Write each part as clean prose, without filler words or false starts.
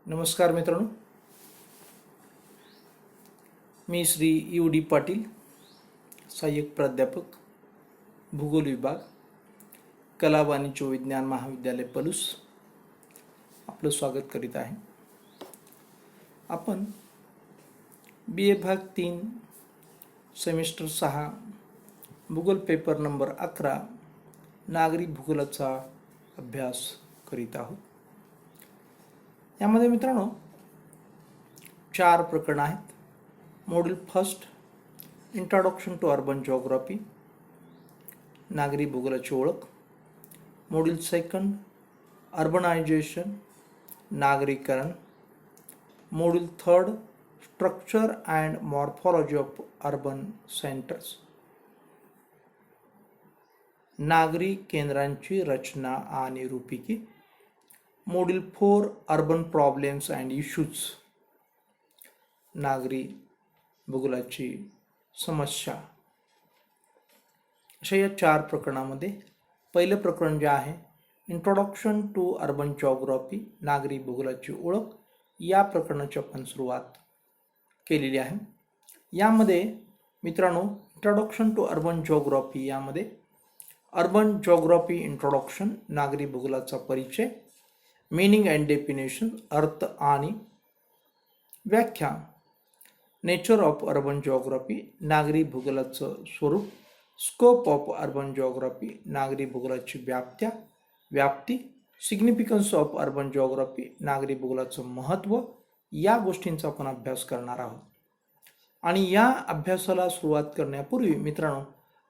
नमस्कार मित्रांनो, मी श्री यू.डी. पाटील, सहाय्यक प्राध्यापक, भूगोल विभाग, कला वाणिज्य विज्ञान महाविद्यालय पलूस आपलं स्वागत करीत आहे. आपण BA भाग 3 सेमिस्टर 6 भूगोल पेपर नंबर 11 नागरी भूगोलाचा अभ्यास करीत आहोत. यामध्ये मित्रांनो 4 प्रकरण आहेत. Module first introduction to urban geography, नागरी भूगोलाची ओळख. मॉड्यूल सेकंड अर्बनायझेशन, नागरीकरण. Module third structure and morphology of urban centres, नागरी केंद्रांची रचना आणि रूपिकी. Module 4 urban problems and issues, नागरी भूगोलाची समस्या. अशा या 4 प्रकरणामध्ये पहिलं प्रकरण जे आहे इंट्रोडक्शन टू अर्बन जिओग्राफी, नागरी भूगोलाची ओळख, या प्रकरणाची आपण सुरुवात केलेली आहे. यामध्ये मित्रांनो इंट्रोडक्शन टू अर्बन जिओग्राफी यामध्ये अर्बन जिओग्राफी इंट्रोडक्शन, नागरी भूगोलाचा परिचय, मीनिंग अँड डेफिनेशन, अर्थ आणि व्याख्या. नेचर ऑफ अर्बन जिओग्राफी, नागरी भूगोलाचं स्वरूप. स्कोप ऑफ अर्बन जिओग्राफी, नागरी भूगोलाची व्याप्ती. सिग्निफिकन्स ऑफ अर्बन जिओग्राफी, नागरी भूगोलाचं महत्त्व. या गोष्टींचा आपण अभ्यास करणार आहोत. आणि या अभ्यासाला सुरुवात करण्यापूर्वी मित्रांनो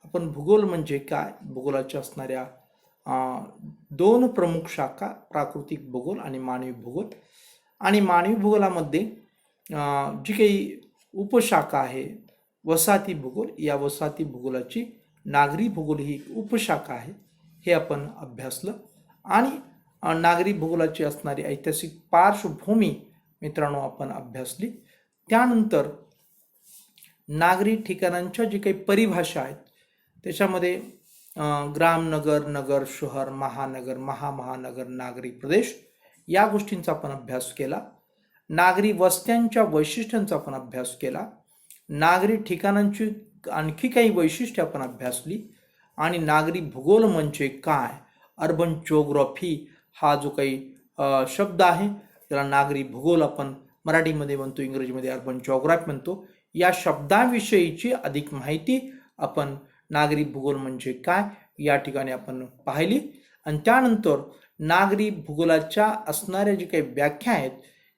आपण भूगोल म्हणजे काय, भूगोलाच्या असणाऱ्या 2 प्रमुख शाखा, प्राकृतिक भूगोल आणि मानवी भूगोल. आणि मानवी भूगोलामध्ये जी काही उपशाखा आहे वसाहती भूगोल, या वसाहती भूगोलाची नागरी भूगोल ही उपशाखा आहे, हे आपण अभ्यासलं. आणि नागरी भूगोलाची असणारी ऐतिहासिक पार्श्वभूमी मित्रांनो आपण अभ्यासली. त्यानंतर नागरी ठिकाणांच्या जी काही परिभाषा आहेत त्याच्यामध्ये ग्राम, नगर, नगर, शहर, महानगर, महामहानगर, नागरी प्रदेश, या गोष्टींचा आपण अभ्यास केला. नागरी वस्त्यांच्या वैशिष्ट्यांचा आपण अभ्यास केला. नागरी ठिकाणांची आणखी काही वैशिष्ट्ये आपण अभ्यासली. आणि नागरी भूगोल म्हणजे काय, अर्बन जिओग्राफी हा जो काही शब्द आहे त्याला नागरी भूगोल आपण मराठीमध्ये म्हणतो, इंग्रजीमध्ये अर्बन जिओग्राफी म्हणतो. या शब्दाविषयीची अधिक माहिती आपण नागरी भूगोल म्हणजे काय या ठिकाणी आपण पाहिली. आणि त्यानंतर नागरी भूगोलाच्या असणाऱ्या जी काही व्याख्या आहेत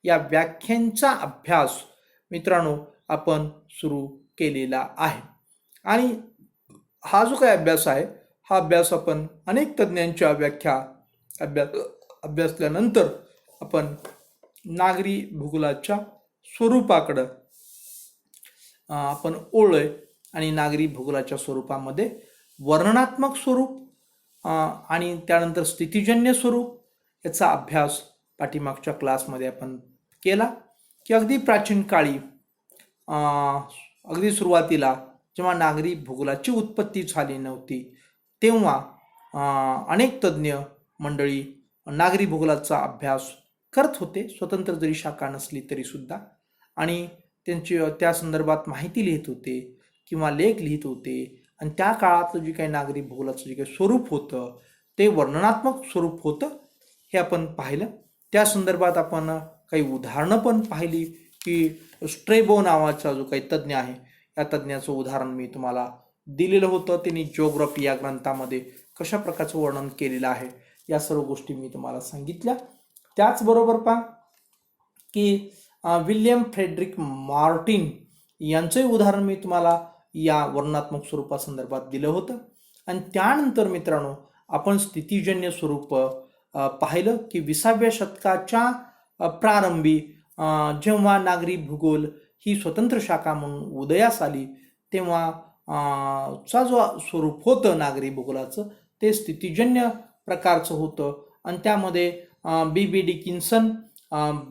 या व्याख्यांचा अभ्यास मित्रांनो आपण सुरू केलेला आहे. आणि हा जो काही अभ्यास आहे हा अभ्यास आपण अनेक तज्ज्ञांच्या व्याख्या अभ्यासल्यानंतर आपण नागरी भूगोलाच्या स्वरूपाकडं आपण ओळलोय. आणि नागरी भूगोलाच्या स्वरूपामध्ये वर्णनात्मक स्वरूप आणि त्यानंतर स्थितिजन्य स्वरूप याचा अभ्यास पाठीमागच्या क्लासमध्ये आपण केला. की अगदी प्राचीन काळी अगदी सुरुवातीला जेव्हा नागरी भूगोलाची उत्पत्ती झाली नव्हती तेव्हा अनेक तज्ज्ञ मंडळी नागरी भूगोलाचा अभ्यास करत होते, स्वतंत्र जरी शाखा नसली तरी सुद्धा. आणि त्यांची त्या संदर्भात माहिती लिहित होते किंवा लेख लिहित होते. आणि त्या काळातलं जे काही नागरी भूगोलाचं जे काही स्वरूप होतं ते वर्णनात्मक स्वरूप होतं, हे आपण पाहिलं. त्या संदर्भात आपण काही उदाहरणं पण पाहिली. की स्ट्रेबो नावाचा जो काही तज्ज्ञ आहे या तज्ज्ञाचं उदाहरण मी तुम्हाला दिलेलं होतं. त्यांनी जिओग्राफी या ग्रंथामध्ये कशा प्रकारचं वर्णन केलेलं आहे या सर्व गोष्टी मी तुम्हाला सांगितल्या. त्याचबरोबर पहा की विल्यम फ्रेडरिक मार्टिन यांचंही उदाहरण मी तुम्हाला या वर्णनात्मक स्वरूपासंदर्भात दिलं होतं. आणि त्यानंतर मित्रांनो आपण स्थितिजन्य स्वरूप पाहिलं की 20व्या शतकाच्या प्रारंभी जेव्हा नागरी भूगोल ही स्वतंत्र शाखा म्हणून उदयास आली तेव्हा चा जो स्वरूप होतं नागरी भूगोलाचं ते स्थितिजन्य प्रकारचं होतं. आणि त्यामध्ये B.B. डिकिन्सन,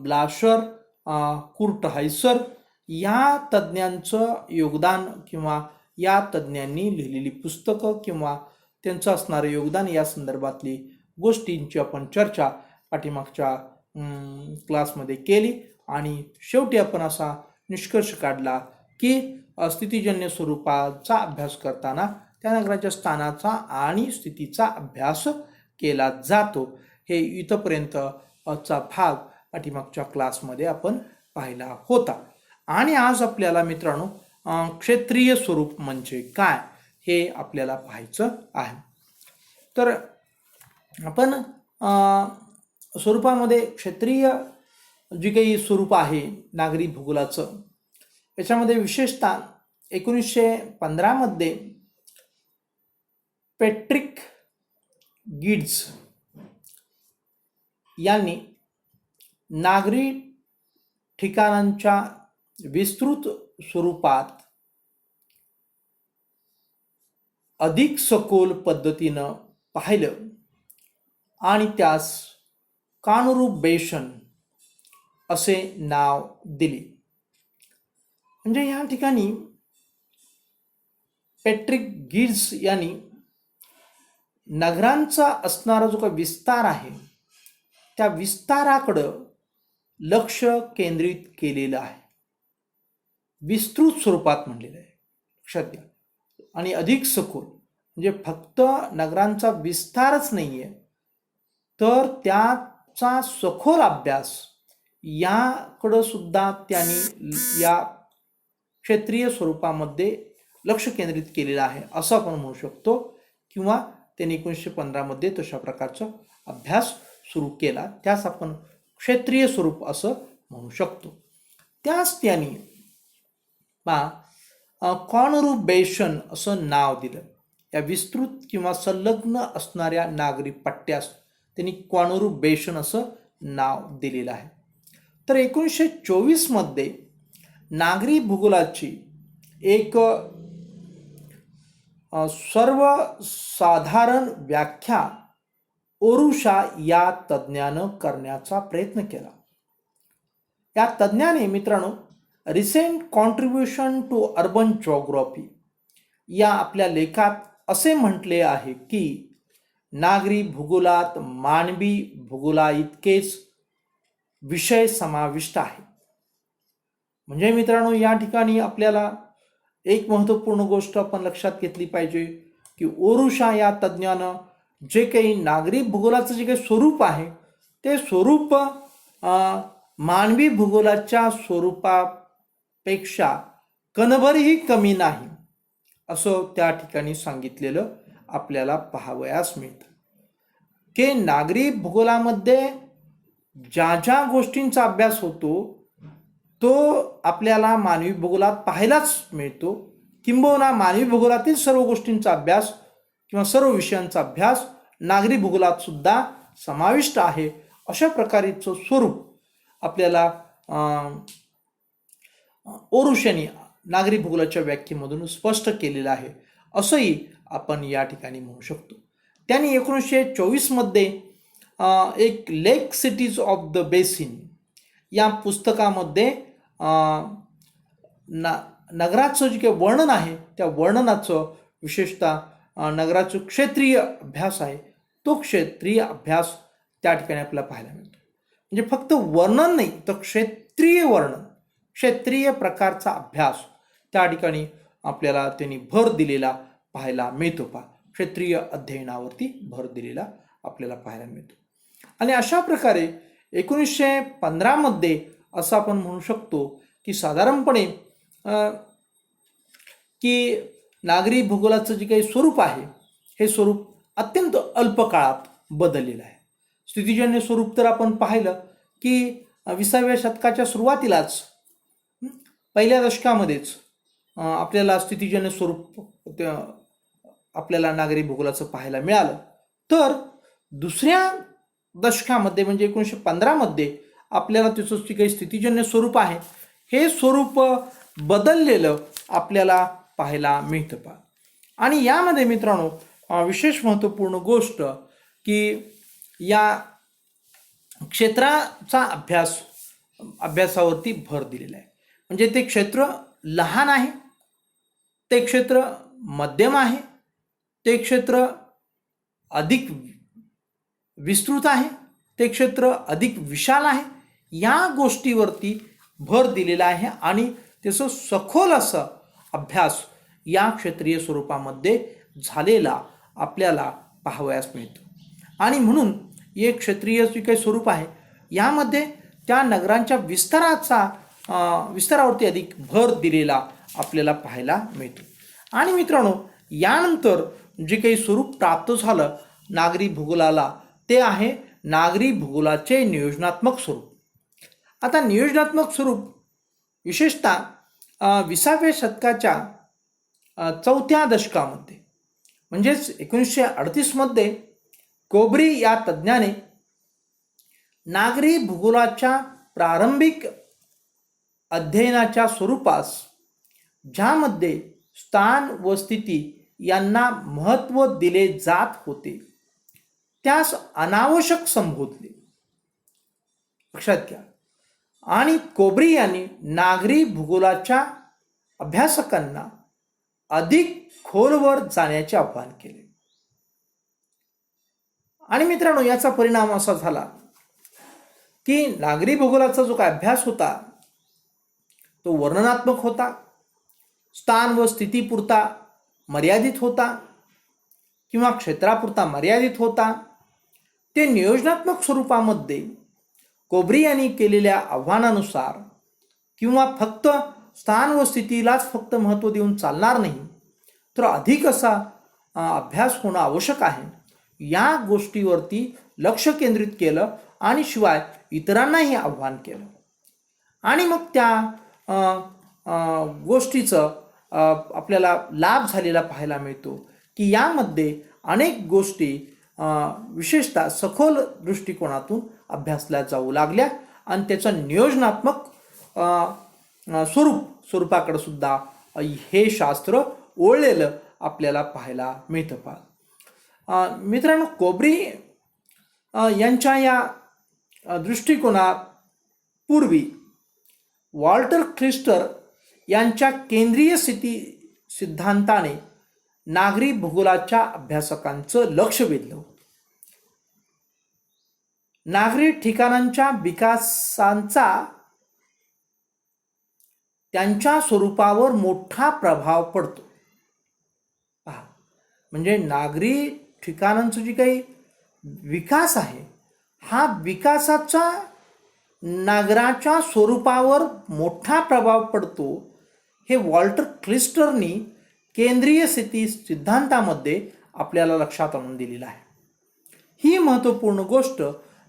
ब्लाशर, कुर्ट हायसर या तज्ज्ञांचं योगदान किंवा या तज्ज्ञांनी लिहिलेली पुस्तकं किंवा त्यांचं असणारं योगदान या संदर्भातली गोष्टींची आपण चर्चा पाठीमागच्या क्लासमध्ये केली आणि शेवटी आपण असा निष्कर्ष काढला की स्थितीजन्य स्वरूपाचा अभ्यास करताना त्या नगराच्या स्थानाचा आणि स्थितीचा अभ्यास केला जातो. हे इथपर्यंत चा भाग पाठीमागच्या क्लासमध्ये आपण पाहिला होता. आणि आज आपल्याला मित्रांनो क्षेत्रीय स्वरूप म्हणजे काय हे आपल्याला पाहायचं आहे. तर आपण स्वरूपामध्ये क्षेत्रीय जी काही स्वरूप आहे नागरी भूगोलाचं, याच्यामध्ये विशेषतः 1915 मध्ये पॅट्रिक गिड्स यांनी नागरी ठिकाणांच्या विस्तृत स्वरूपात अधिक सखोल पद्धतीनं पाहिलं आणि त्यास कॉन्युर्बेशन असे नाव दिले. म्हणजे या ठिकाणी पॅट्रिक गिड्स यांनी नगरांचा असणारा जो काही विस्तार आहे त्या विस्ताराकडं लक्ष केंद्रित केलेलं आहे. विस्तृत स्वरूपात म्हणलेलं आहे, लक्षात घ्या. आणि अधिक सखोल म्हणजे फक्त नगरांचा विस्तारच नाही आहे, तर त्याचा सखोल अभ्यास याकडं सुद्धा त्यांनी या क्षेत्रीय स्वरूपामध्ये लक्ष केंद्रित केलेलं आहे असं आपण म्हणू शकतो. किंवा त्यांनी 1915 मध्ये तशा प्रकारचा अभ्यास सुरू केला, त्यास आपण क्षेत्रीय स्वरूप असं म्हणू शकतो. त्यास त्यांनी कॉन्युर्बेशन असं नाव दिलं. या विस्तृत किंवा संलग्न असणाऱ्या नागरी पट्ट्यास त्यांनी कॉन्युर्बेशन असं नाव दिलेलं आहे. तर 1924 मध्ये नागरी भूगोलाची एक सर्वसाधारण व्याख्या ओरुशा या तज्ज्ञानं करण्याचा प्रयत्न केला. या तज्ज्ञाने मित्रांनो recent contribution to urban geography या आपल्या लेखात असे म्हटले आहे की नागरी भूगोलात मानवी भूगोला इतकेच विषय समाविष्ट आहेत. म्हणजे मित्रांनो या ठिकाणी आपल्याला एक महत्त्वपूर्ण गोष्ट आपण लक्षात घेतली पाहिजे की ओरुशा या तज्ज्ञानं जे काही नागरी भूगोलाचं जे काही स्वरूप आहे ते स्वरूप मानवी भूगोलाच्या स्वरूपापेक्षा कणभरही कमी नाही असं त्या ठिकाणी सांगितलेलं आपल्याला पाहावयास मिळतं. की नागरी भूगोलामध्ये ज्या ज्या गोष्टींचा अभ्यास होतो तो आपल्याला मानवी भूगोलात पाहायलाच मिळतो. किंबहुना मानवी भूगोलातील सर्व गोष्टींचा अभ्यास किंवा सर्व विषयांचा अभ्यास नागरी भूगोलात सुद्धा समाविष्ट आहे. अशा प्रकारचं स्वरूप आपल्याला ओरुशाने नागरी भूगोलाच्या व्याख्येमधून स्पष्ट केलेलं आहे असंही आपण या ठिकाणी म्हणू शकतो. त्यांनी 1924 मध्ये एक लेक सिटीज ऑफ द बेसिन या पुस्तकामध्ये नगराचं जे काही वर्णन आहे त्या वर्णनाचं विशेषतः नगराचं क्षेत्रीय अभ्यास आहे तो क्षेत्रीय अभ्यास त्या ठिकाणी आपल्याला पाहायला मिळतो. म्हणजे फक्त वर्णन नाही तर क्षेत्रीय वर्णन, क्षेत्रीय प्रकारचा अभ्यास त्या ठिकाणी आपल्याला त्यांनी भर दिलेला पाहायला मिळतो. क्षेत्रीय अध्ययनावरती भर दिलेला आपल्याला पाहायला मिळतो. आणि अशा प्रकारे 1915 मध्ये असं आपण म्हणू शकतो की साधारणपणे की नागरी भूगोलाचं जे काही स्वरूप आहे हे स्वरूप अत्यंत अल्प काळात बदललेलं आहे. स्थितीजन्य स्वरूप तर आपण पाहिलं की 20व्या शतकाच्या सुरुवातीलाच पहिल्या दशकामध्येच आपल्याला स्थितीजन्य स्वरूप आपल्याला नागरी भूगोलाचं पाहायला मिळालं. तर दुसऱ्या दशकामध्ये म्हणजे 1915 मध्ये आपल्याला त्याचं जे काही स्थितीजन्य स्वरूप आहे हे स्वरूप बदललेलं आपल्याला पाहायला मिळतं. आणि यामध्ये मित्रांनो विशेष महत्त्वपूर्ण गोष्ट की या क्षेत्राचा अभ्यासावरती भर दिलेला आहे. म्हणजे ते क्षेत्र लहान आहे, ते क्षेत्र मध्यम आहे, ते क्षेत्र अधिक विस्तृत आहे, ते क्षेत्र अधिक विशाल आहे, या गोष्टीवरती भर दिलेला आहे आणि त्याचं सखोल असं अभ्यास या क्षेत्रीय स्वरूपामध्ये झालेला आपल्याला पाहावयास मिळतो. आणि म्हणून हे क्षेत्रीय जे काही स्वरूप आहे यामध्ये त्या नगरांच्या विस्तारावरती अधिक भर दिलेला आपल्याला पाहायला मिळतो. आणि मित्रांनो, यानंतर जे काही स्वरूप प्राप्त झालं नागरी भूगोलाला ते आहे नागरी भूगोलाचे नियोजनात्मक स्वरूप. आता नियोजनात्मक स्वरूप विशेषतः 20व्या शतकाच्या चौथ्या दशकामध्ये म्हणजेच 1938मध्ये कोब्री या तज्ज्ञाने नागरी भूगोलाच्या प्रारंभिक अध्ययनाच्या स्वरूपास, ज्यामध्ये स्थान व स्थिती यांना महत्त्व दिले जात होते, त्यास अनावश्यक संबोधले. लक्षात घ्या. आणि कोब्री यांनी नागरी भूगोलाच्या अभ्यासकांना अधिक खोलवर जाण्याचे आवाहन केले. आणि मित्रांनो, याचा परिणाम असा झाला की नागरी भूगोलाचा जो काय अभ्यास होता तो वर्णनात्मक होता, स्थान व स्थितीपुरता मर्यादित होता किंवा क्षेत्रापुरता मर्यादित होता. ते नियोजनात्मक स्वरूपामध्ये कोब्री यांनी केलेल्या आव्हानानुसार किंवा फक्त स्थान व स्थितीलाच फक्त महत्त्व देऊन चालणार नाही, तर अधिक असा अभ्यास होणं आवश्यक आहे, या गोष्टीवरती लक्ष केंद्रित केलं आणि शिवाय इतरांनाही आव्हान केलं. आणि मग त्या गोष्टीचं आपल्याला लाभ झालेला पाहायला मिळतो की यामध्ये अनेक गोष्टी विशेषतः सखोल दृष्टिकोनातून अभ्यासल्या जाऊ लागल्या आणि त्याचं नियोजनात्मक स्वरूपाकडे सुद्धा हे शास्त्र ओळलेलं आपल्याला पाहायला मिळतं. मित्रांनो, कोब्री यांच्या या दृष्टिकोनापूर्वी वॉल्टर क्लिस्टर यांच्या केंद्रीय स्थिती सिद्धांताने नागरी भूगोलाच्या अभ्यासकांचं लक्ष वेधलं होतं. नागरी ठिकाणांच्या विकासांचा त्यांच्या स्वरूपावर मोठा प्रभाव पडतो. पहा, म्हणजे नागरी ठिकाणांचं जे काही विकास आहे, हा विकासाचा नागराच्या स्वरूपावर मोठा प्रभाव पडतो, हे वॉल्टर क्लिस्टरनी केंद्रीय स्थिती सिद्धांतामध्ये आपल्याला लक्षात आणून दिलेलं आहे. ही महत्त्वपूर्ण गोष्ट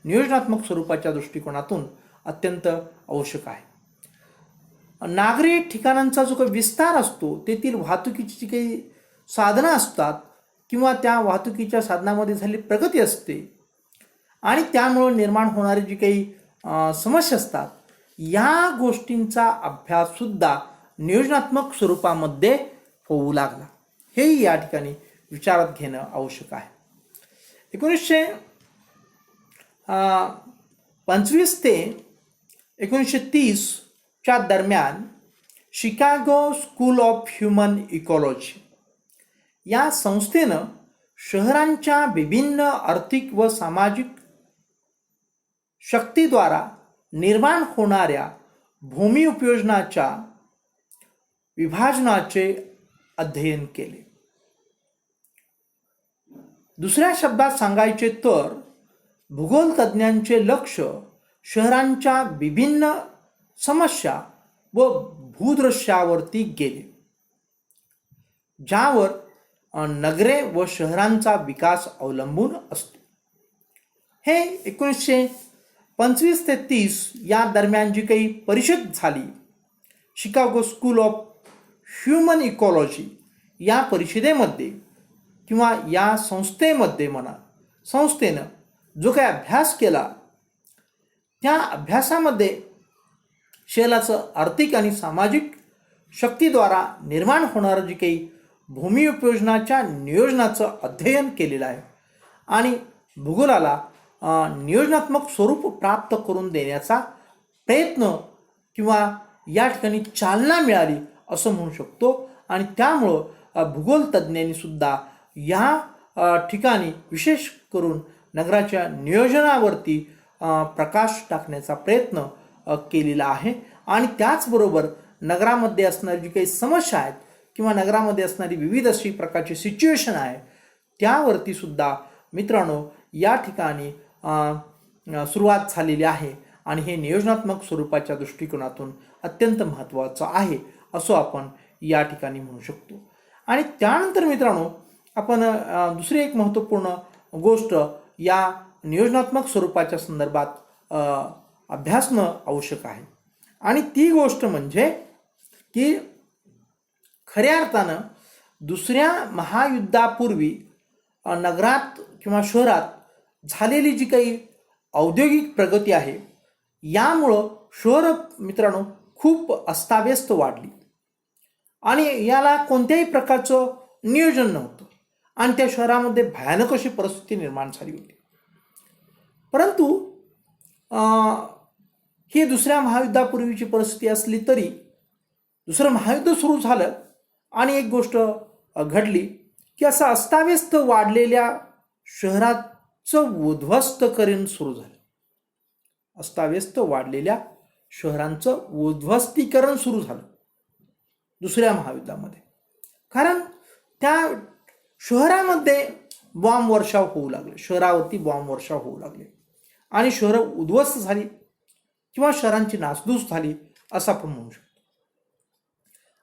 नियोजनात्मक स्वरूपाच्या दृष्टिकोनातून अत्यंत आवश्यक आहे. नागरी ठिकाणांचा जो काही विस्तार असतो, तेथील वाहतुकीची जी काही साधनं असतात किंवा त्या वाहतुकीच्या साधनामध्ये झालेली प्रगती असते आणि त्यामुळे निर्माण होणारी जी काही समस्या असतात, या गोष्टींचा अभ्याससुद्धा नियोजनात्मक स्वरूपामध्ये होऊ लागला. हेही या ठिकाणी विचारात घेणं आवश्यक आहे. 1925 ते 1930च्या दरम्यान Chicago school of human ecology या संस्थेनं शहरांच्या विभिन्न आर्थिक व सामाजिक शक्तीद्वारा निर्माण होणाऱ्या भूमी उपयोजनाच्या विभाजनाचे अध्ययन केले. दुसऱ्या शब्दात सांगायचे तर भूगोल तज्ज्ञांचे लक्ष शहरांच्या विभिन्न समस्या व भूदृश्यावरती गेले, ज्यावर नगरे व शहरांचा विकास अवलंबून असतो. हे 1925 ते 30 या दरम्यान जी काही परिषद झाली, Chicago school of human ecology, या परिषदेमध्ये किंवा या संस्थेनं जो काही अभ्यास केला, त्या अभ्यासामध्ये शहराचं आर्थिक आणि सामाजिक शक्तीद्वारा निर्माण होणारं जे काही भूमी उपयोजनाच्या नियोजनाचं अध्ययन केलेलं आहे आणि भूगोलाला नियोजनात्मक स्वरूप प्राप्त करून देण्याचा प्रयत्न किंवा या ठिकाणी चालना मिळाली असं म्हणू शकतो. आणि त्यामुळं भूगोल तज्ज्ञांनी सुद्धा या ठिकाणी विशेष करून नगराच्या नियोजनावरती प्रकाश टाकण्याचा प्रयत्न केलेला आहे. आणि त्याचबरोबर नगरामध्ये असणारी जी काही समस्या आहेत किंवा नगरामध्ये असणारी विविध अशी प्रकारची सिच्युएशन आहे त्यावरती सुद्धा मित्रांनो या ठिकाणी सुरुवात झालेली आहे. आणि हे नियोजनात्मक स्वरूपाच्या दृष्टिकोनातून अत्यंत महत्त्वाचं आहे असं आपण या ठिकाणी म्हणू शकतो. आणि त्यानंतर मित्रांनो आपण दुसरी एक महत्त्वपूर्ण गोष्ट या नियोजनात्मक स्वरूपाच्या संदर्भात अभ्यासणं आवश्यक आहे. आणि ती गोष्ट म्हणजे की खऱ्या अर्थानं दुसऱ्या महायुद्धापूर्वी नगरात किंवा शहरात झालेली जी काही औद्योगिक प्रगती आहे यामुळं शहर मित्रांनो खूप अस्ताव्यस्त वाढली आणि याला कोणत्याही प्रकारचं नियोजन नव्हतं आणि त्या शहरामध्ये भयानक अशी परिस्थिती निर्माण झाली होती. परंतु ही दुसऱ्या महायुद्धापूर्वीची परिस्थिती असली तरी दुसरं महायुद्ध सुरू झालं आणि एक गोष्ट घडली की असं अस्ताव्यस्त वाढलेल्या शहराचं उद्ध्वस्तकरण सुरू झालं. अस्ताव्यस्त वाढलेल्या शहरांचं उद्ध्वस्तीकरण सुरू झालं दुसऱ्या महायुद्धामध्ये. कारण त्या शहरामध्ये बॉम्ब वर्षाव होऊ लागले, शहरावरती बॉम्ब वर्षाव होऊ लागले आणि शहरं उद्ध्वस्त झाली किंवा शहरांची नासधूस झाली असं आपण म्हणू शकतो.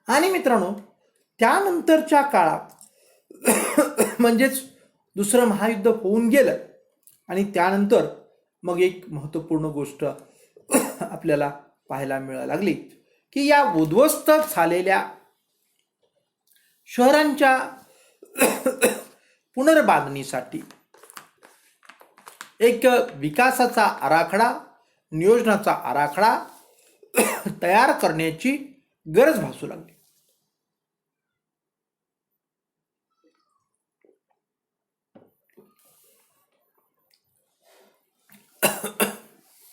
आणि मित्रांनो त्यानंतरच्या काळात म्हणजेच दुसरं महायुद्ध होऊन गेलं आणि त्यानंतर मग एक महत्त्वपूर्ण गोष्ट आपल्याला पाहायला मिळायला लागली की या उद्ध्वस्त झालेल्या शहरांच्या पुनर्बांधणीसाठी एक विकासाचा आराखडा, नियोजनाचा आराखडा तयार करण्याची गरज भासू लागली.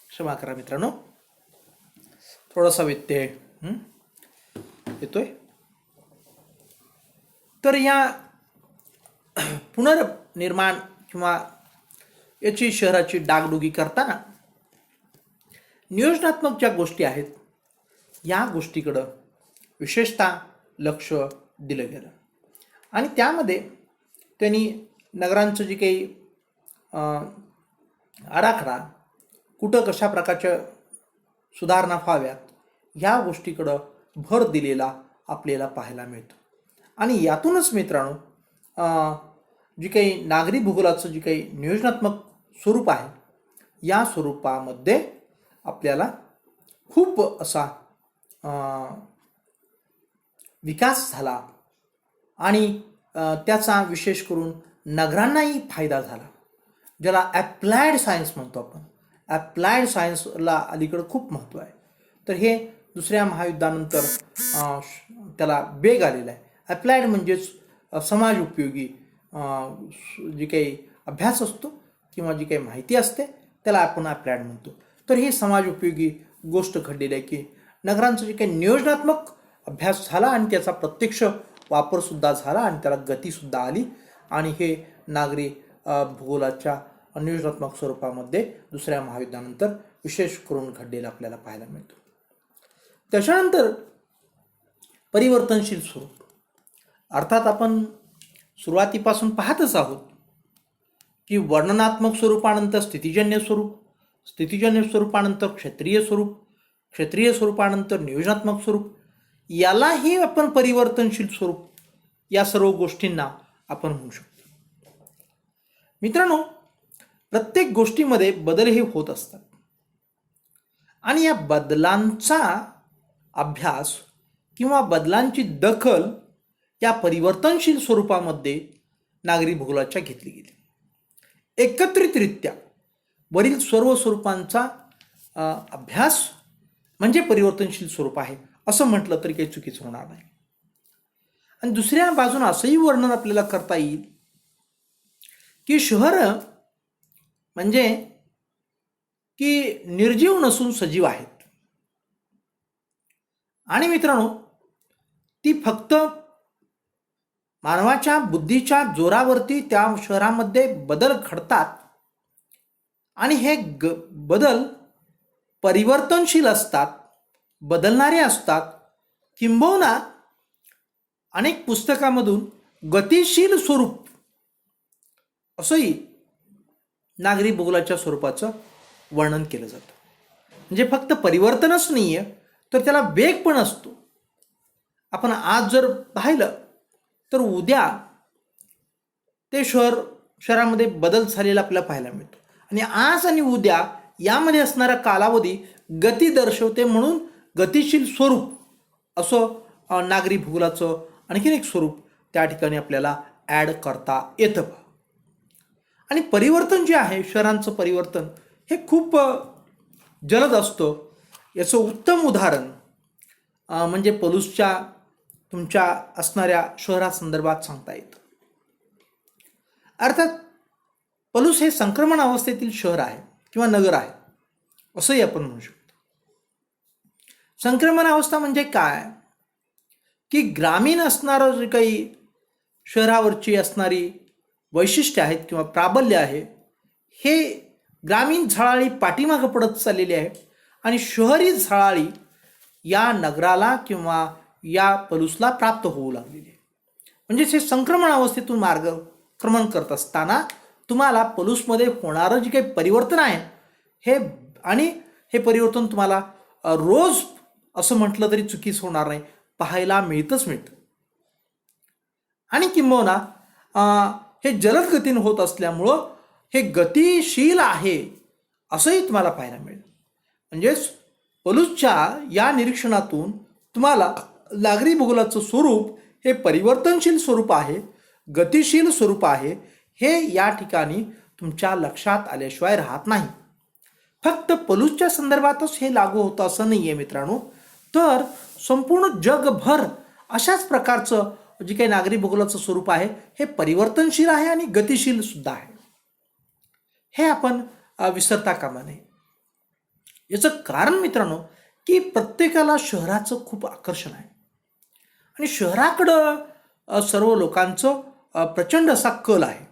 क्षमा करा मित्रांनो, थोडासा व्यत्यय येतोय. तर या पुनर्निर्माण किंवा याची शहराची डागडुगी करताना नियोजनात्मक ज्या गोष्टी आहेत या गोष्टीकडं विशेषतः लक्ष दिलं गेलं आणि त्यामध्ये त्यांनी नगरांचं जे काही आराखडा कुठं कशा प्रकारच्या सुधारणा व्हाव्यात या गोष्टीकडं भर दिलेला आपल्याला पाहायला मिळतो. आणि यातूनच मित्रांनो जी काही नागरी भूगोलाचं जे काही नियोजनात्मक स्वरूप आहे या स्वरूपामध्ये आपल्याला खूप असा विकास झाला आणि त्याचा विशेष करून नगरांनाही फायदा झाला, ज्याला ॲप्लायड सायन्स म्हणतो आपण. ॲप्लायड सायन्सला अलीकडं खूप महत्त्व आहे. तर हे दुसऱ्या महायुद्धानंतर त्याला वेग आलेला आहे. ॲप्लायड म्हणजेच समाज उपयोगी जी काही अभ्यास असतो किंवा जी काही माहिती असते त्याला आपण ॲप्लायड म्हणतो. तर ही समाज उपयोगी गोष्ट घडलेली आहे की नगरांचं जे काही नियोजनात्मक अभ्यास झाला आणि त्याचा प्रत्यक्ष वापरसुद्धा झाला आणि त्याला गतीसुद्धा आली आणि हे नागरी भूगोलाच्या नियोजनात्मक स्वरूपामध्ये दुसऱ्या महायुद्धानंतर विशेष करून घडलेलं आपल्याला पाहायला मिळतं. त्याच्यानंतर परिवर्तनशील स्वरूप, अर्थात आपण सुरुवातीपासून पाहतच आहोत की वर्णनात्मक स्वरूपानंतर स्थितिजन्य स्वरूप, स्थितिजन्य स्वरूपानंतर क्षेत्रीय स्वरूप, क्षेत्रीय स्वरूपानंतर नियोजनात्मक स्वरूप, यालाही आपण परिवर्तनशील स्वरूप या सर्व गोष्टींना आपण म्हणू शकतो. मित्रांनो प्रत्येक गोष्टीमध्ये बदल हे होत असतात आणि या बदलांचा अभ्यास किंवा बदलांची दखल या परिवर्तनशील स्वरूपामध्ये नागरी भूगोलाच्या घेतली गेली. एकत्रितरित्या वरील सर्व स्वरूपांचा अभ्यास म्हणजे परिवर्तनशील स्वरूप आहे असं म्हटलं तरी काही चुकीचं होणार नाही. आणि दुसऱ्या बाजूने असंही वर्णन आपल्याला करता येईल की शहर म्हणजे की निर्जीव नसून सजीव आहेत. आणि मित्रांनो ती फक्त मानवाच्या बुद्धीच्या जोरावरती त्या शहरामध्ये बदल घडतात आणि हे बदल परिवर्तनशील असतात, बदलणारे असतात, किंबहुना अनेक पुस्तकामधून गतिशील स्वरूप असंही नागरी भूगोलाच्या स्वरूपाचं वर्णन केलं जातं. म्हणजे फक्त परिवर्तनच नाही आहे, तर त्याला वेग पण असतो. आपण आज जर पाहिलं तर उद्या ते शहरामध्ये बदल झालेला आपल्याला पाहायला मिळतो. आणि आज आणि उद्या यामध्ये असणारा कालावधी गती दर्शवते, म्हणून गतिशील स्वरूप असं नागरी भूगोलाचं आणखीन एक स्वरूप त्या ठिकाणी आपल्याला ॲड करता येतं. आणि परिवर्तन जे आहे, शहरांचं परिवर्तन हे खूप जलद असतं. याचं उत्तम उदाहरण म्हणजे पलूसच्या तुमच्या असणाऱ्या शहरासंदर्भात सांगता येतं. अर्थात पलूस हे संक्रमण अवस्थेतील शहर आहे किंवा नगर आहे असंही आपण म्हणू शकतो. संक्रमण अवस्था म्हणजे काय की ग्रामीण असणारं जे काही शहरावरची असणारी वैशिष्ट्ये आहेत किंवा प्राबल्य आहे, हे ग्रामीण झळाळी पाठीमागं पडत चाललेली आहे आणि शहरी झळाळी या नगराला किंवा या पलूसला प्राप्त होऊ लागलेली आहे. म्हणजेच हे संक्रमण अवस्थेतून मार्गक्रमण करत असताना तुम्हाला पलूसमध्ये होणारं जे काही परिवर्तन आहे हे परिवर्तन तुम्हाला रोज असं म्हटलं तरी चुकीच होणार नाही, पाहायला मिळतं. आणि किंबहुना हे जलद गतीने होत असल्यामुळं हे गतिशील आहे असंही तुम्हाला पाहायला मिळेल. म्हणजेच पलूसच्या या निरीक्षणातून तुम्हाला नागरी भूगोलाचं स्वरूप हे परिवर्तनशील स्वरूप आहे, गतिशील स्वरूप आहे, हे या ठिकाणी तुमच्या लक्षात आल्याशिवाय राहत नाही. फक्त पलूसच्या संदर्भातच हे लागू होतं असं नाही आहे मित्रांनो, तर संपूर्ण जगभर अशाच प्रकारचं जे काही नागरी भूगोलाचं स्वरूप आहे हे परिवर्तनशील आहे आणि गतिशील सुद्धा आहे. हे आपण विसरता कामा नये. याचं कारण मित्रांनो की प्रत्येकाला शहराचं खूप आकर्षण आहे आणि शहराकडं सर्व लोकांचं प्रचंड असा कल आहे.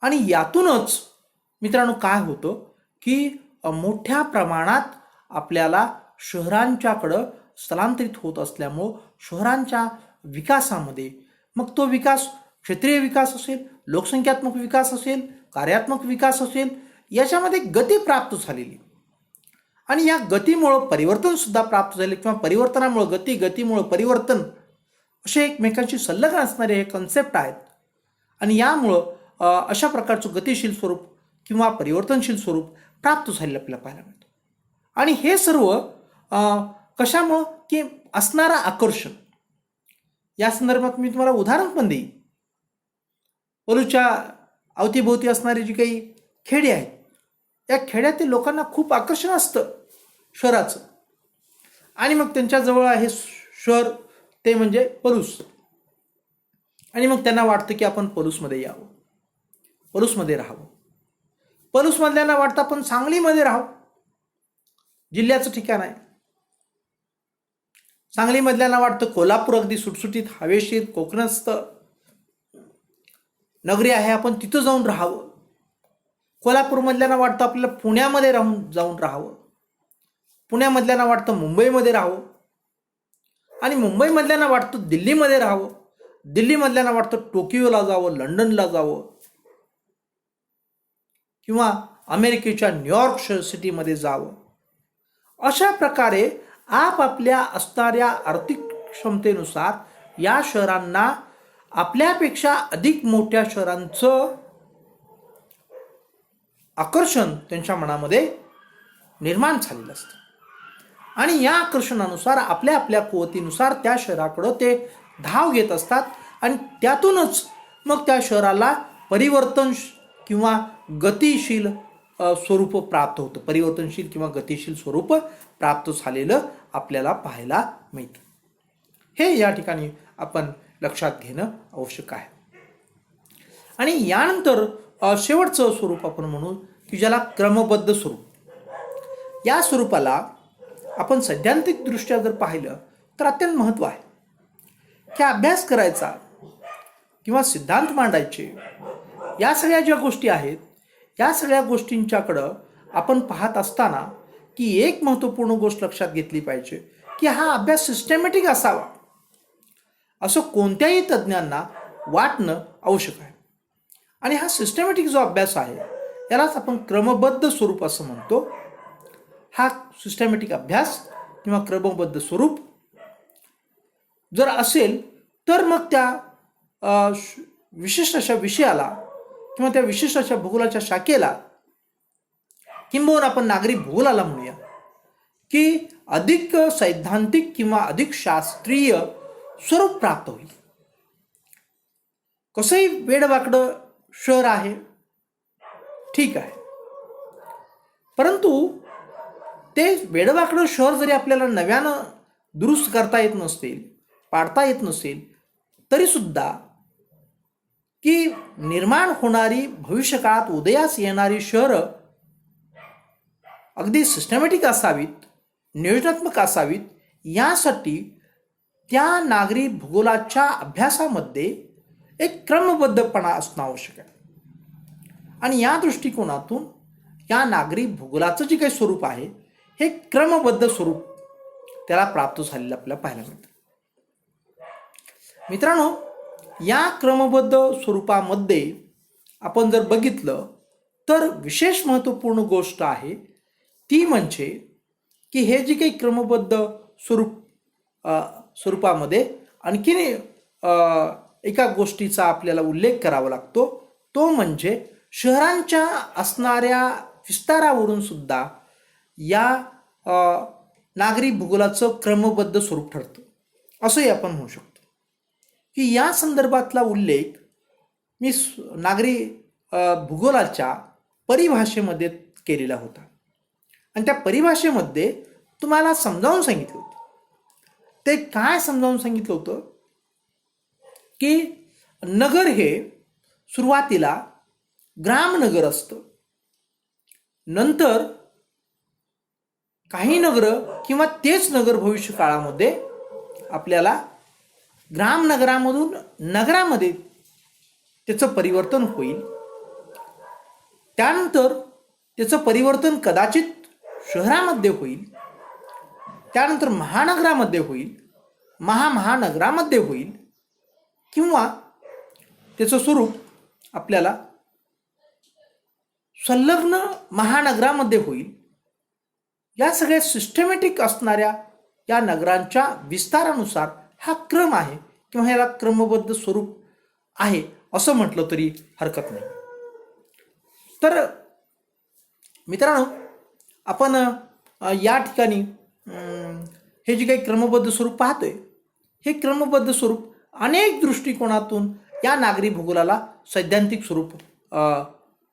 आणि यातूनच मित्रांनो काय होतं की मोठ्या प्रमाणात आपल्याला शहरांच्याकडं स्थलांतरित होत असल्यामुळं शहरांच्या विकासामध्ये, मग तो विकास क्षेत्रीय विकास असेल, लोकसंख्यात्मक विकास असेल, कार्यात्मक विकास असेल, याच्यामध्ये गती प्राप्त झालेली आणि या गतीमुळं परिवर्तनसुद्धा प्राप्त झाले किंवा परिवर्तनामुळं गती, गतीमुळं परिवर्तन असे एकमेकांशी संलग्न असणारे हे कन्सेप्ट आहेत. आणि यामुळं अशा प्रकारचं गतिशील स्वरूप किंवा परिवर्तनशील स्वरूप प्राप्त झालेलं आपल्याला पाहायला मिळतं. आणि हे सर्व कशामुळं की असणारं आकर्षण. या संदर्भात मी तुम्हाला उदाहरण पण देईन. पलूसच्या अवतीभोवती असणारी जी काही खेडी आहेत, या खेड्यातील लोकांना खूप आकर्षण असतं शहराचं आणि मग त्यांच्याजवळ आहे शहर ते म्हणजे पलूस. आणि मग त्यांना वाटतं की आपण पलूसमध्ये यावं, पलूसमध्ये राहावं. पलूसमधल्यांना वाटतं आपण सांगलीमध्ये राहावं, जिल्ह्याचं ठिकाण आहे. सांगलीमधल्यांना वाटतं कोल्हापूर अगदी सुटसुटीत हवेशीर कोकणस्थ नगरी आहे, आपण तिथं जाऊन राहावं. कोल्हापूरमधल्यांना वाटतं आपल्याला पुण्यामध्ये जाऊन राहावं. पुण्यामधल्यांना वाटतं मुंबईमध्ये राहावं आणि मुंबईमधल्यांना वाटतं दिल्लीमध्ये राहावं. दिल्लीमधल्यांना वाटतं टोकियोला जावं, लंडनला जावं किंवा अमेरिकेच्या न्यूयॉर्क सिटीमध्ये जावं. अशा प्रकारे आपापल्या असणाऱ्या आर्थिक क्षमतेनुसार या शहरांना आपल्यापेक्षा अधिक मोठ्या शहरांचं आकर्षण त्यांच्या मनामध्ये निर्माण झालेलं असतं आणि या आकर्षणानुसार आपल्या आपल्या कुवतीनुसार त्या शहराकडं ते धाव घेत असतात आणि त्यातूनच मग त्या शहराला परिवर्तन किंवा गतिशील स्वरूप प्राप्त होतं. परिवर्तनशील किंवा गतिशील स्वरूप प्राप्त झालेलं आपल्याला पाहायला मिळतं. हे या ठिकाणी आपण लक्षात घेणं आवश्यक आहे. आणि यानंतर शेवटचं स्वरूप आपण म्हणू की ज्याला क्रमबद्ध स्वरूप. या स्वरूपाला आपण सैद्धांतिकदृष्ट्या जर पाहिलं तर अत्यंत महत्त्व आहे की अभ्यास करायचा किंवा सिद्धांत मांडायचे, या सगळ्या ज्या गोष्टी आहेत या सगळ्या गोष्टींच्याकडं आपण पाहत असताना की एक महत्त्वपूर्ण गोष्ट लक्षात घेतली पाहिजे की हा अभ्यास सिस्टमॅटिक असावा असं कोणत्याही तज्ज्ञांना वाटणं आवश्यक आहे. आणि हा सिस्टमॅटिक जो अभ्यास आहे यालाच आपण क्रमबद्ध स्वरूप असं म्हणतो. हा सिस्टमॅटिक अभ्यास किंवा क्रमबद्ध स्वरूप जर असेल तर मग त्या विशिष्ट अशा विषयाला किंवा त्या विशिष्ट अशा भूगोलाच्या शाखेला किंबहुना आपण नागरी भूगोलाला म्हणूया की अधिक सैद्धांतिक किंवा अधिक शास्त्रीय स्वरूप प्राप्त होईल. कसंही वेडवाकडं शहर आहे, ठीक आहे, परंतु ते वेडवाकडं शहर जरी आपल्याला नव्यानं दुरुस्त करता येत नसेल, पाडता येत नसेल, तरी सुद्धा की निर्माण होणारी भविष्यकाळात उदयास येणारी शहरं अगदी सिस्टमॅटिक असावीत, नियोजनात्मक असावीत, यासाठी त्या नागरी भूगोलाच्या अभ्यासामध्ये एक क्रमबद्धपणा असणं आवश्यक आहे. आणि या दृष्टिकोनातून या नागरी भूगोलाचं जे काही स्वरूप आहे हे क्रमबद्ध स्वरूप त्याला प्राप्त झालेलं आपल्याला पाहायला मिळतं. मित्रांनो, या क्रमबद्ध स्वरूपामध्ये आपण जर बघितलं तर विशेष महत्त्वपूर्ण गोष्ट आहे ती म्हणजे की हे जे काही क्रमबद्ध स्वरूपामध्ये आणखीन एका गोष्टीचा आपल्याला उल्लेख करावा लागतो, तो म्हणजे शहरांच्या असणाऱ्या विस्तारावरून सुद्धा या नागरी भूगोलाचं क्रमबद्ध स्वरूप ठरतं असंही आपण म्हणू शकतो. की या संदर्भातला उल्लेख मी नागरी भूगोलाच्या परिभाषेमध्ये केलेला होता आणि त्या परिभाषेमध्ये तुम्हाला समजावून सांगितलं होतं. ते काय समजावून सांगितलं होतं की नगर हे सुरुवातीला ग्रामनगर असतं, नंतर काही नगर किंवा तेच नगर भविष्य काळामध्ये आपल्याला ग्रामनगरामधून नगरामध्ये त्याचं परिवर्तन होईल. त्यानंतर त्याचं परिवर्तन कदाचित शहरामध्ये होईल, त्यानंतर महानगरामध्ये होईल, महानगरामध्ये होईल, किंवा त्याचं स्वरूप आपल्याला संलग्न महानगरामध्ये होईल. या सगळ्या सिस्टमॅटिक असणाऱ्या या नगरांच्या विस्तारानुसार हा क्रम आहे किंवा ह्याला क्रमबद्ध स्वरूप आहे असं म्हटलं तरी हरकत नाही. तर मित्रांनो, आपण या ठिकाणी हे जे काही क्रमबद्ध स्वरूप पाहतोय हे क्रमबद्ध स्वरूप अनेक दृष्टिकोनातून या नागरी भूगोलाला सैद्धांतिक स्वरूप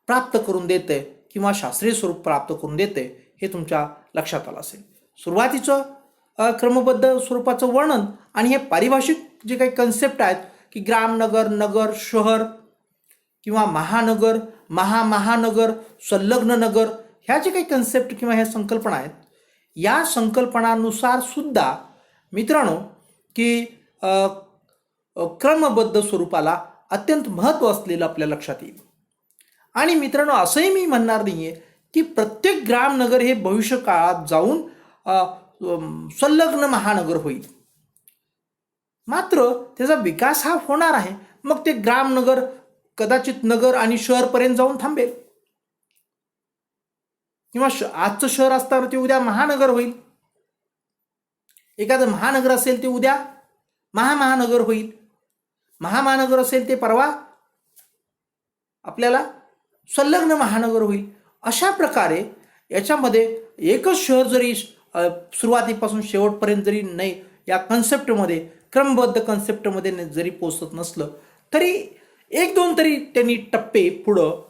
प्राप्त करून देते किंवा शास्त्रीय स्वरूप प्राप्त करून देते हे तुमच्या लक्षात आलं असेल. सुरुवातीचं क्रमबद्ध स्वरूपाचं वर्णन आणि हे पारिभाषिक जे काही कन्सेप्ट आहेत की ग्रामनगर, नगर, शहर किंवा महानगर, महानगर, संलग्न नगर, ह्या जे काही कन्सेप्ट किंवा ह्या संकल्पना आहेत, या संकल्पनानुसार सुद्धा मित्रांनो की क्रमबद्ध स्वरूपाला अत्यंत महत्त्व असलेलं आपल्या लक्षात येईल. आणि मित्रांनो, असंही मी म्हणणार नाही आहे की प्रत्येक ग्रामनगर हे भविष्य काळात जाऊन संलग्न महानगर होईल. मात्र त्याचा विकास हा होणार आहे. मग ते ग्रामनगर कदाचित नगर आणि शहरपर्यंत जाऊन थांबेल, किंवा आजचं शहर असताना ते उद्या महानगर होईल. एखादं महानगर असेल ते उद्या महानगर होईल. महानगर असेल ते परवा आपल्याला संलग्न महानगर होईल. अशा प्रकारे याच्यामध्ये एकच शहर जरी सुरुवातीपासून शेवटपर्यंत जरी नाही या कन्सेप्टमध्ये क्रमबद्ध कन्सेप्टमध्ये जरी पोचत नसलं तरी एक दोन तरी त्यांनी टप्पे पुढं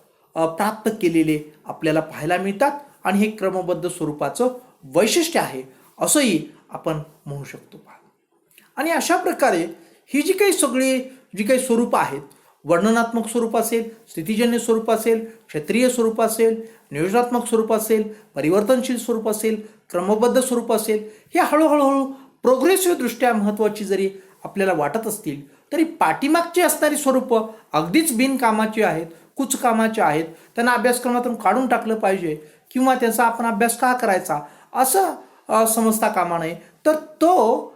प्राप्त केलेले आपल्याला पाहायला मिळतात आणि हे क्रमबद्ध स्वरूपाचं वैशिष्ट्य आहे असंही आपण म्हणू शकतो. आणि अशा प्रकारे ही जी काही सगळी जी काही स्वरूपं आहेत, वर्णनात्मक स्वरूप असेल, स्थितिजन्य स्वरूप असेल, क्षेत्रीय स्वरूप असेल, नियोजनात्मक स्वरूप असेल, परिवर्तनशील स्वरूप असेल, क्रमबद्ध स्वरूप असेल, हे हळूहळू प्रोग्रेसिव्ह दृष्ट्या महत्त्वाची जरी आपल्याला वाटत असतील तरी पाठीमागची असणारी स्वरूपं अगदीच बिनकामाची आहेत, कुचकामाचे आहेत, त्यांना अभ्यासक्रमातून काढून टाकलं पाहिजे किंवा त्याचा आपण अभ्यास का करायचा असं समजता कामा नये. तर तो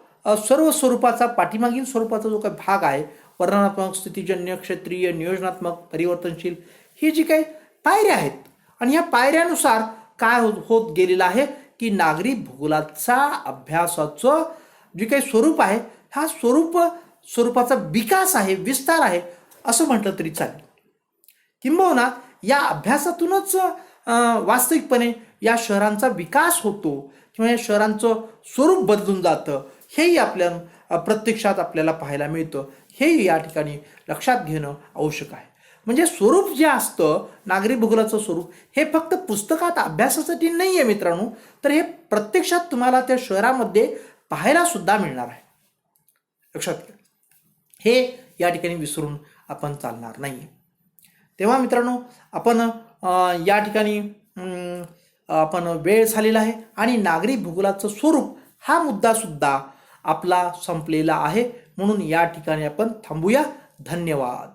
सर्व स्वरूपाचा पाठीमागील स्वरूपाचा जो काही भाग आहे, वर्णनात्मक, स्थितीजन्य, क्षेत्रीय, नियोजनात्मक, परिवर्तनशील, ही जी काही पायऱ्या आहेत आणि ह्या पायऱ्यानुसार काय होत गेलेलं आहे की नागरी भूगोलाचा अभ्यासाचं जे काही स्वरूप आहे, हा स्वरूपाचा विकास आहे, विस्तार आहे असं म्हटलं तरी चालेल. किंबहुना या अभ्यासातूनच वास्तविकपणे या शहरांचा विकास होतो किंवा या शहरांचं स्वरूप बदलून जातं, हेही प्रत्यक्षात आपल्याला पाहायला मिळतं. हेही या ठिकाणी लक्षात घेणं आवश्यक आहे. म्हणजे स्वरूप जे असतं नागरी भूगोलाचं स्वरूप, हे फक्त पुस्तकात अभ्यासासाठी नाही आहे मित्रांनो, तर हे प्रत्यक्षात तुम्हाला त्या शहरामध्ये पाहायला सुद्धा मिळणार आहे. लक्षात घ्या, हे या ठिकाणी विसरून आपण चालणार नाही. तेव्हा मित्रांनो, आपण या ठिकाणी आपण वेळ झालेला आहे आणि नागरी भूगोलाचं स्वरूप हा मुद्दा सुद्धा आपला संपलेला आहे. म्हणून या ठिकाणी आपण थांबूया. धन्यवाद.